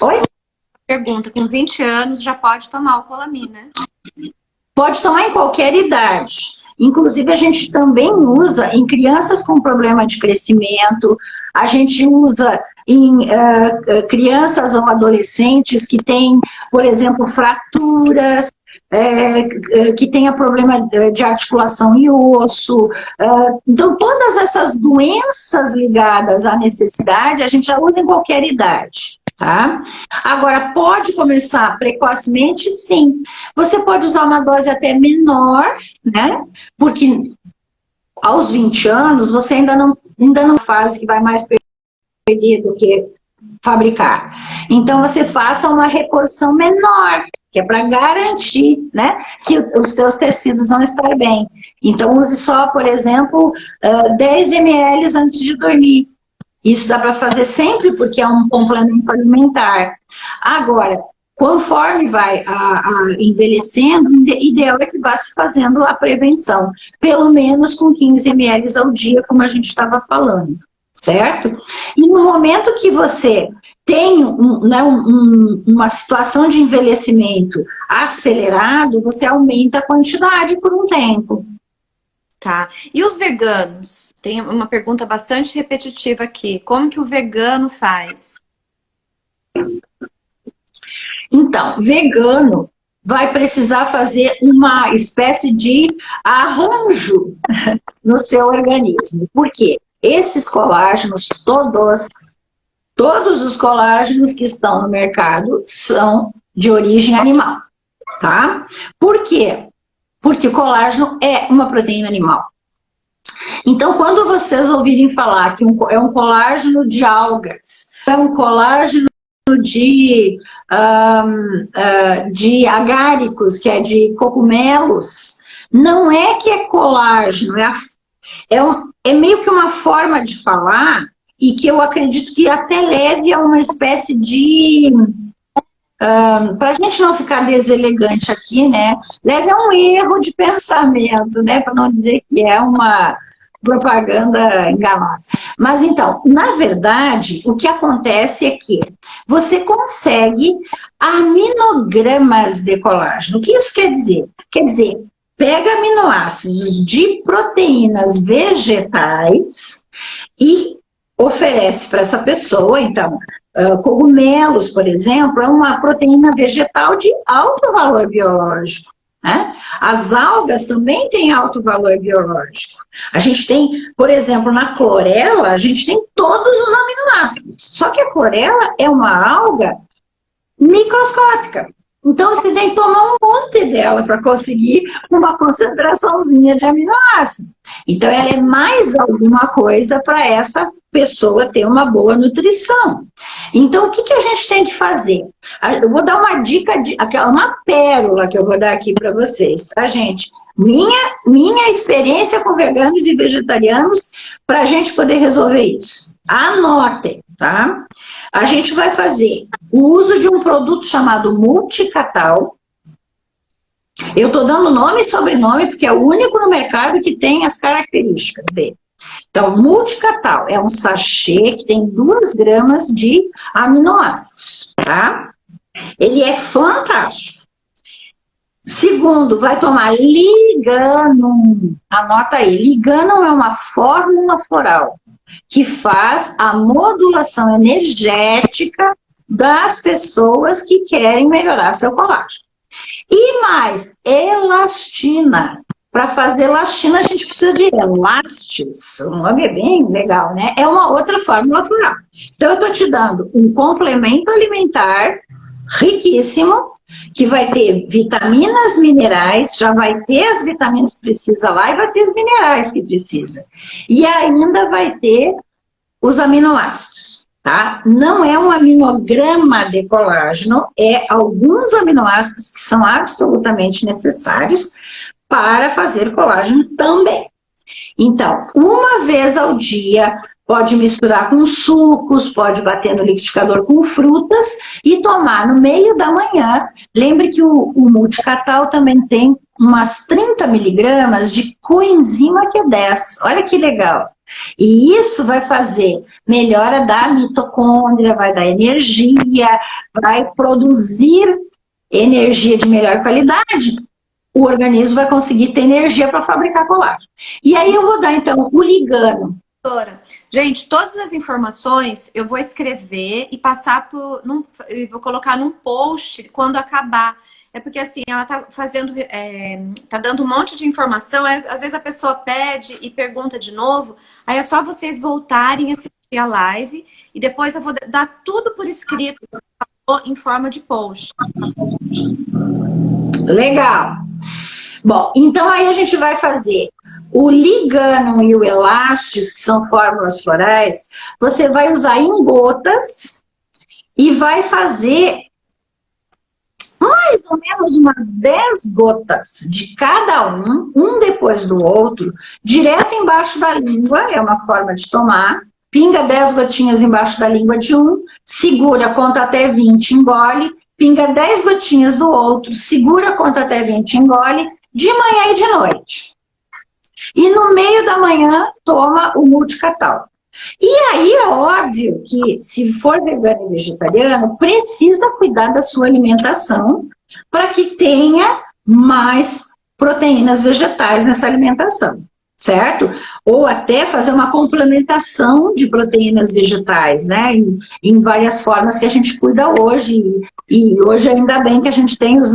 Oi? Pergunta, com 20 anos já pode tomar o Colamin, né? Pode tomar em qualquer idade. Inclusive, a gente também usa em crianças com problema de crescimento, a gente usa em crianças ou adolescentes que têm, por exemplo, fraturas, que tenha problema de articulação e osso. Então, todas essas doenças ligadas à necessidade, a gente já usa em qualquer idade. Tá? Agora, pode começar precocemente, sim. Você pode usar uma dose até menor, né? Porque aos 20 anos, você ainda não fase que vai mais perder do que fabricar. Então, você faça uma reposição menor, que é para garantir, né, que os seus tecidos vão estar bem. Então, use só, por exemplo, 10 ml antes de dormir. Isso dá para fazer sempre, porque é um complemento alimentar. Agora, conforme vai envelhecendo, o ideal é que vá se fazendo a prevenção, pelo menos com 15 ml ao dia, como a gente estava falando, certo? E no momento que você tem uma situação de envelhecimento acelerado, você aumenta a quantidade por um tempo. Tá. E os veganos? Tem uma pergunta bastante repetitiva aqui. Como que o vegano faz? Então, vegano vai precisar fazer uma espécie de arranjo no seu organismo. Por quê? Esses colágenos, todos os colágenos que estão no mercado são de origem animal, tá? Por quê? Porque o colágeno é uma proteína animal. Então, quando vocês ouvirem falar que é um colágeno de algas, é um colágeno de agáricos, que é de cogumelos, não é que é colágeno, é meio que uma forma de falar e que eu acredito que até leve a uma espécie de... para a gente não ficar deselegante aqui, né? Leve a um erro de pensamento, né? Para não dizer que é uma propaganda enganosa. Mas então, na verdade, o que acontece é que você consegue aminogramas de colágeno. O que isso quer dizer? Quer dizer, pega aminoácidos de proteínas vegetais e oferece para essa pessoa, então, cogumelos, por exemplo, é uma proteína vegetal de alto valor biológico. Né? As algas também têm alto valor biológico. A gente tem, por exemplo, na clorela, a gente tem todos os aminoácidos. Só que a clorela é uma alga microscópica. Então, você tem que tomar um monte dela para conseguir uma concentraçãozinha de aminoácido. Então, ela é mais alguma coisa para essa pessoa ter uma boa nutrição. Então, o que a gente tem que fazer? Eu vou dar uma dica, uma pérola que eu vou dar aqui para vocês, tá, gente? Minha experiência com veganos e vegetarianos para a gente poder resolver isso. Anotem, tá? A gente vai fazer o uso de um produto chamado Multicatal. Eu estou dando nome e sobrenome porque é o único no mercado que tem as características dele. Então, Multicatal é um sachê que tem 2 gramas de aminoácidos, tá? Ele é fantástico. Segundo, vai tomar Liganum. Anota aí, Liganum é uma fórmula floral que faz a modulação energética das pessoas que querem melhorar seu colágeno. E mais, elastina. Para fazer elastina, a gente precisa de elastes. O nome é bem legal, né? É uma outra fórmula floral. Então, eu estou te dando um complemento alimentar riquíssimo, que vai ter vitaminas, minerais, já vai ter as vitaminas que precisa lá e vai ter os minerais que precisa. E ainda vai ter os aminoácidos, tá? Não é um aminograma de colágeno, é alguns aminoácidos que são absolutamente necessários para fazer colágeno também. Então, uma vez ao dia, pode misturar com sucos, pode bater no liquidificador com frutas e tomar no meio da manhã. Lembre que o Multicatal também tem umas 30 miligramas de coenzima Q10. Olha que legal. E isso vai fazer melhora da mitocôndria, vai dar energia, vai produzir energia de melhor qualidade. O organismo vai conseguir ter energia para fabricar colágeno. E aí eu vou dar, então, o ligano. Gente, todas as informações eu vou escrever e passar eu vou colocar num post quando acabar. É porque assim, ela tá fazendo, tá dando um monte de informação, às vezes a pessoa pede e pergunta de novo, aí é só vocês voltarem a assistir a live e depois eu vou dar tudo por escrito em forma de post. Legal. Bom, então aí a gente vai fazer o ligano e o elastis, que são fórmulas florais, você vai usar em gotas e vai fazer mais ou menos umas 10 gotas de cada um depois do outro, direto embaixo da língua, é uma forma de tomar. Pinga 10 gotinhas embaixo da língua de um, segura, conta até 20, engole. Pinga 10 gotinhas do outro, segura, conta até 20, engole. De manhã e de noite. E no meio da manhã, toma o multicatal. E aí é óbvio que, se for vegano e vegetariano, precisa cuidar da sua alimentação para que tenha mais proteínas vegetais nessa alimentação, certo? Ou até fazer uma complementação de proteínas vegetais, né? Em várias formas que a gente cuida hoje. E hoje ainda bem que a gente tem os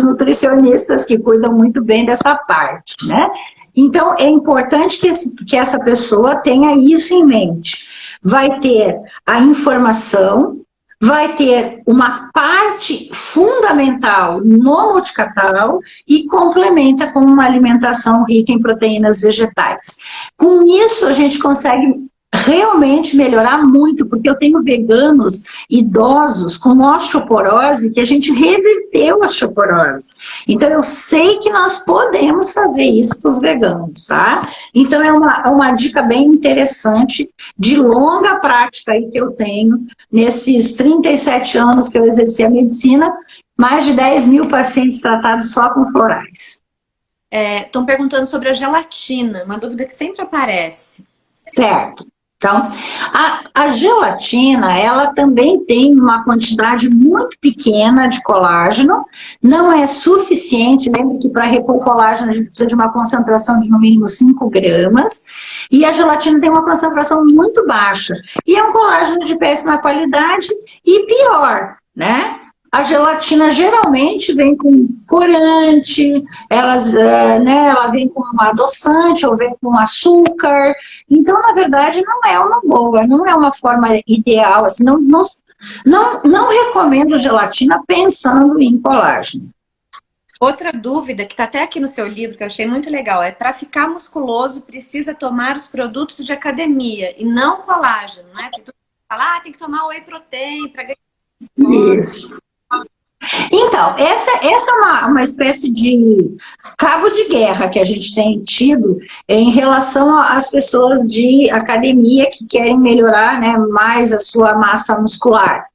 nutricionistas que cuidam muito bem dessa parte, né? Então, é importante que essa pessoa tenha isso em mente. Vai ter a informação, vai ter uma parte fundamental no multicatal e complementa com uma alimentação rica em proteínas vegetais. Com isso, a gente consegue realmente melhorar muito, porque eu tenho veganos idosos com osteoporose que a gente reverteu a osteoporose. Então, eu sei que nós podemos fazer isso para os veganos, tá? Então, é uma dica bem interessante, de longa prática aí que eu tenho, nesses 37 anos que eu exerci a medicina, mais de 10 mil pacientes tratados só com florais. Estão perguntando sobre a gelatina, uma dúvida que sempre aparece. Certo. Então, a gelatina, ela também tem uma quantidade muito pequena de colágeno, não é suficiente, lembre que para repor colágeno a gente precisa de uma concentração de no mínimo 5 gramas, e a gelatina tem uma concentração muito baixa, e é um colágeno de péssima qualidade, e pior, né? A gelatina geralmente vem com corante, ela vem com um adoçante ou vem com açúcar. Então, na verdade, não é uma boa, não é uma forma ideal. Assim, não recomendo gelatina pensando em colágeno. Outra dúvida, que está até aqui no seu livro, que eu achei muito legal, é: para ficar musculoso, precisa tomar os produtos de academia e não colágeno, né? Tem tudo que falar, tem que tomar whey protein para ganhar. Isso. Então, essa é uma espécie de cabo de guerra que a gente tem tido em relação às pessoas de academia que querem melhorar, né, mais a sua massa muscular.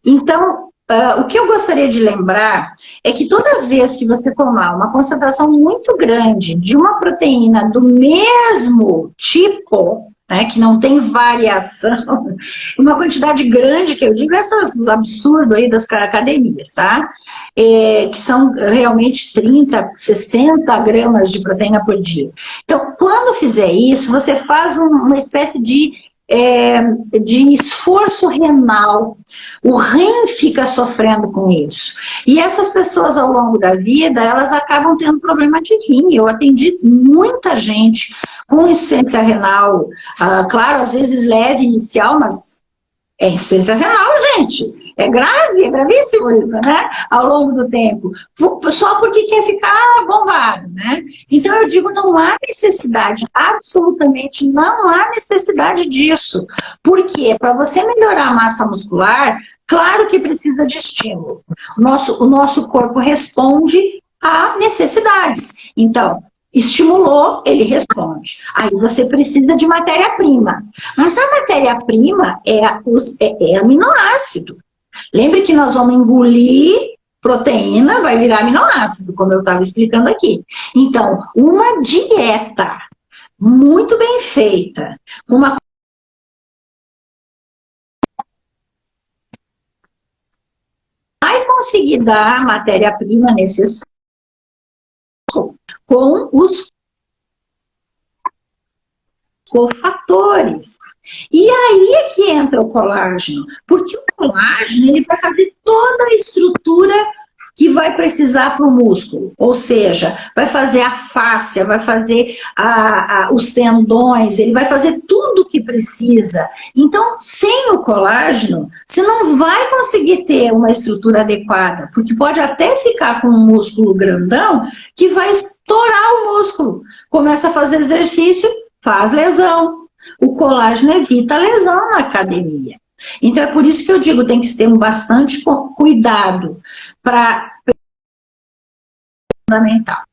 Então, o que eu gostaria de lembrar é que toda vez que você tomar uma concentração muito grande de uma proteína do mesmo tipo, né, que não tem variação, uma quantidade grande, que eu digo essas absurdas aí das academias, tá? Que são realmente 30, 60 gramas de proteína por dia. Então, quando fizer isso, você faz uma espécie de esforço renal. O rim fica sofrendo com isso. E essas pessoas, ao longo da vida, elas acabam tendo problema de rim. Eu atendi muita gente com insuficiência renal, claro, às vezes leve inicial, mas é insuficiência renal, gente. É grave, é gravíssimo isso, né? Ao longo do tempo. Só porque quer ficar bombado, né? Então, eu digo, não há necessidade, absolutamente não há necessidade disso. Porque para você melhorar a massa muscular, claro que precisa de estímulo. O nosso corpo responde a necessidades. Então, estimulou, ele responde. Aí você precisa de matéria-prima. Mas a matéria-prima é aminoácido. Lembre que nós vamos engolir proteína, vai virar aminoácido, como eu estava explicando aqui. Então, uma dieta muito bem feita, uma vai conseguir dar a matéria-prima necessária com os cofatores. E aí é que entra o colágeno, porque o colágeno ele vai fazer toda a estrutura que vai precisar para o músculo, ou seja, vai fazer a fáscia, vai fazer os tendões, ele vai fazer tudo o que precisa. Então, sem o colágeno, você não vai conseguir ter uma estrutura adequada, porque pode até ficar com um músculo grandão que vai estourar o músculo. Começa a fazer exercício, faz lesão. O colágeno evita a lesão na academia. Então, é por isso que eu digo, tem que ter bastante cuidado para fundamental.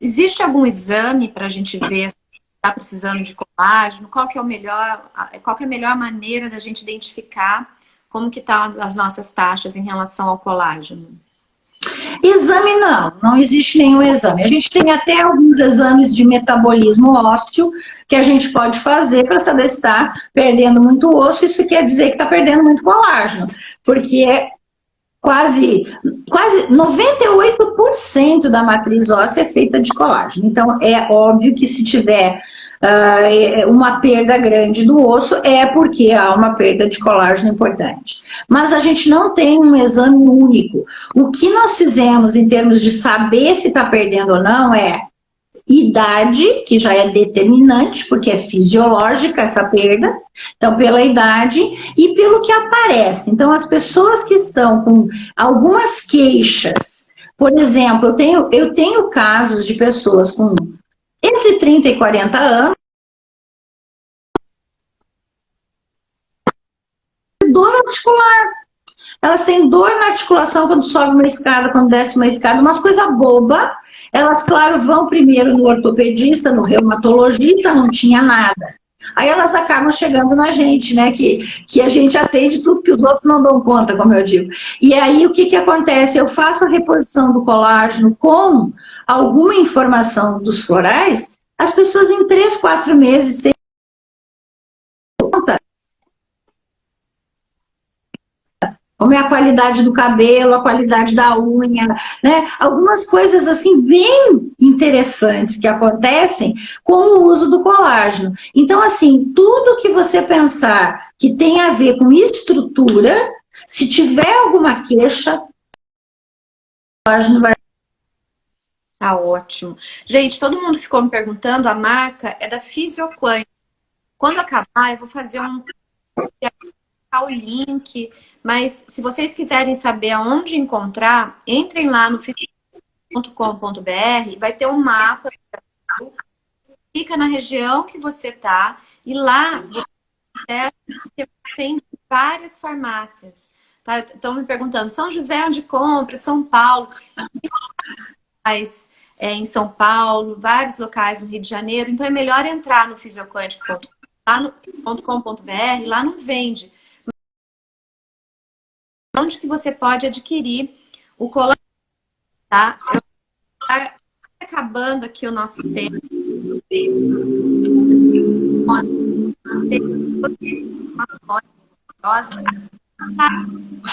Existe algum exame para a gente ver se está precisando de colágeno? Qual que é a melhor maneira da gente identificar como que estão as nossas taxas em relação ao colágeno? Exame não existe nenhum exame. A gente tem até alguns exames de metabolismo ósseo que a gente pode fazer para saber se está perdendo muito osso. Isso quer dizer que está perdendo muito colágeno, porque é quase 98% da matriz óssea é feita de colágeno. Então, é óbvio que se tiver uma perda grande do osso, é porque há uma perda de colágeno importante. Mas a gente não tem um exame único. O que nós fizemos em termos de saber se está perdendo ou não é idade, que já é determinante, porque é fisiológica essa perda, então pela idade e pelo que aparece. Então as pessoas que estão com algumas queixas, por exemplo, eu tenho casos de pessoas com entre 30 e 40 anos, dor articular. Elas têm dor na articulação quando sobe uma escada, quando desce uma escada, umas coisas bobas. Elas, claro, vão primeiro no ortopedista, no reumatologista, não tinha nada. Aí elas acabam chegando na gente, né? Que a gente atende tudo que os outros não dão conta, como eu digo. E aí o que acontece? Eu faço a reposição do colágeno com alguma informação dos florais, as pessoas em 3, 4 meses, como é a qualidade do cabelo, a qualidade da unha, né? Algumas coisas assim bem interessantes que acontecem com o uso do colágeno. Então, assim, tudo que você pensar que tem a ver com estrutura, se tiver alguma queixa, o colágeno vai... Tá ótimo. Gente, todo mundo ficou me perguntando, a marca é da Fisioquant. Quando acabar, eu vou fazer o link, mas se vocês quiserem saber aonde encontrar, entrem lá no fisioquant.com.br, vai ter um mapa, clica na região que você tá e lá tem várias farmácias. Tá? Estão me perguntando, São José onde compra? São Paulo. Em São Paulo, vários locais no Rio de Janeiro, então é melhor entrar no fisioquant.com.br, lá não vende. Onde que você pode adquirir o colágeno, tá? Tá acabando aqui o nosso tempo.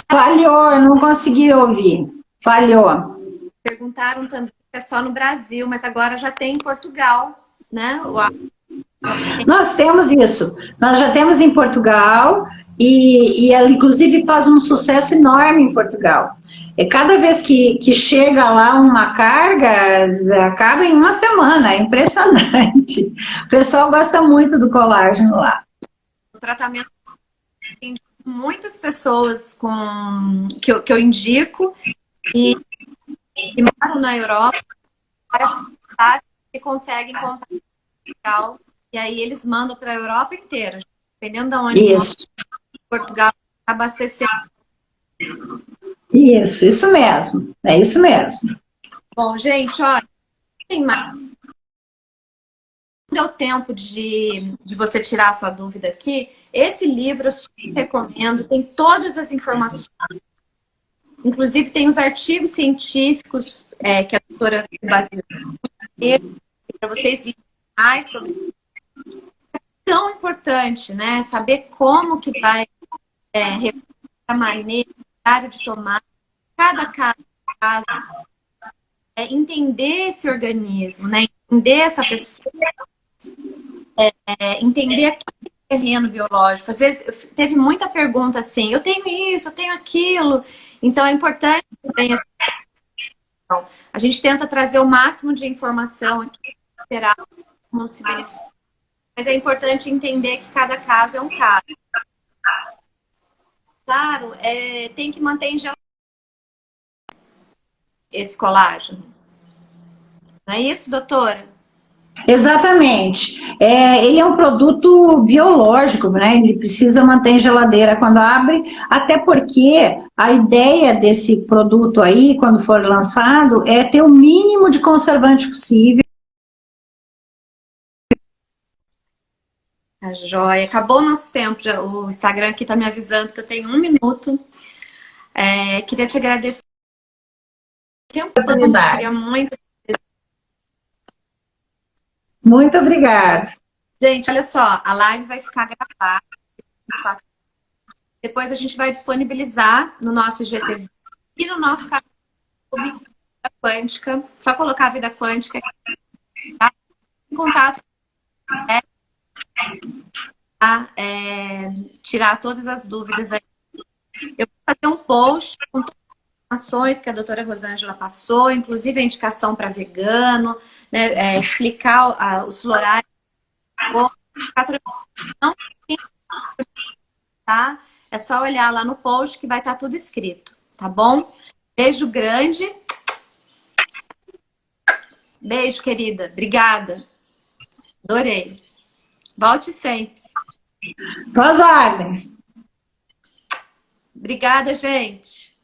Falhou, eu não consegui ouvir. Falhou. Perguntaram também se é só no Brasil, mas agora já tem em Portugal, né? Nós temos isso. Nós já temos em Portugal e ela, inclusive, faz um sucesso enorme em Portugal. E cada vez que chega lá uma carga, acaba em uma semana. É impressionante. O pessoal gosta muito do colágeno lá. O tratamento tem muitas pessoas que eu indico e moram na Europa que conseguem comprar em Portugal. E aí eles mandam para a Europa inteira, dependendo de onde Portugal abastecer. Isso mesmo. É isso mesmo. Bom, gente, olha, tem mais. Não deu tempo de você tirar a sua dúvida aqui. Esse livro eu super recomendo, tem todas as informações. Inclusive tem os artigos científicos que a doutora baseou para vocês lerem mais sobre isso. É tão importante, né? Saber como que vai a maneira, o horário de tomar, cada caso, entender esse organismo, né? Entender essa pessoa, entender aquilo que terreno biológico. Às vezes teve muita pergunta assim, eu tenho isso, eu tenho aquilo. Então é importante também a gente tenta trazer o máximo de informação aqui para não se beneficiar. Mas é importante entender que cada caso é um caso. Claro, tem que manter em gel esse colágeno. Não é isso, doutora? Exatamente. Ele é um produto biológico, né? Ele precisa manter em geladeira quando abre, até porque a ideia desse produto aí, quando for lançado, é ter o mínimo de conservante possível. A joia. Acabou o nosso tempo. O Instagram aqui está me avisando que eu tenho 1 minuto. Queria te agradecer o tempo todo. Queria muito. Muito obrigada. Gente, olha só, a live vai ficar gravada. Depois a gente vai disponibilizar no nosso IGTV e no nosso canal Vida Quântica. Só colocar a Vida Quântica, tá? Em contato, tá? Tirar todas as dúvidas aí. Eu vou fazer um post com todas as informações que a doutora Rosângela passou, inclusive a indicação para vegano, né? Explicar os florais. Não, tá? É só olhar lá no post que vai estar tudo escrito, tá bom? Beijo grande. Beijo, querida. Obrigada. Adorei. Volte sempre. Boas ordens. Obrigada, gente.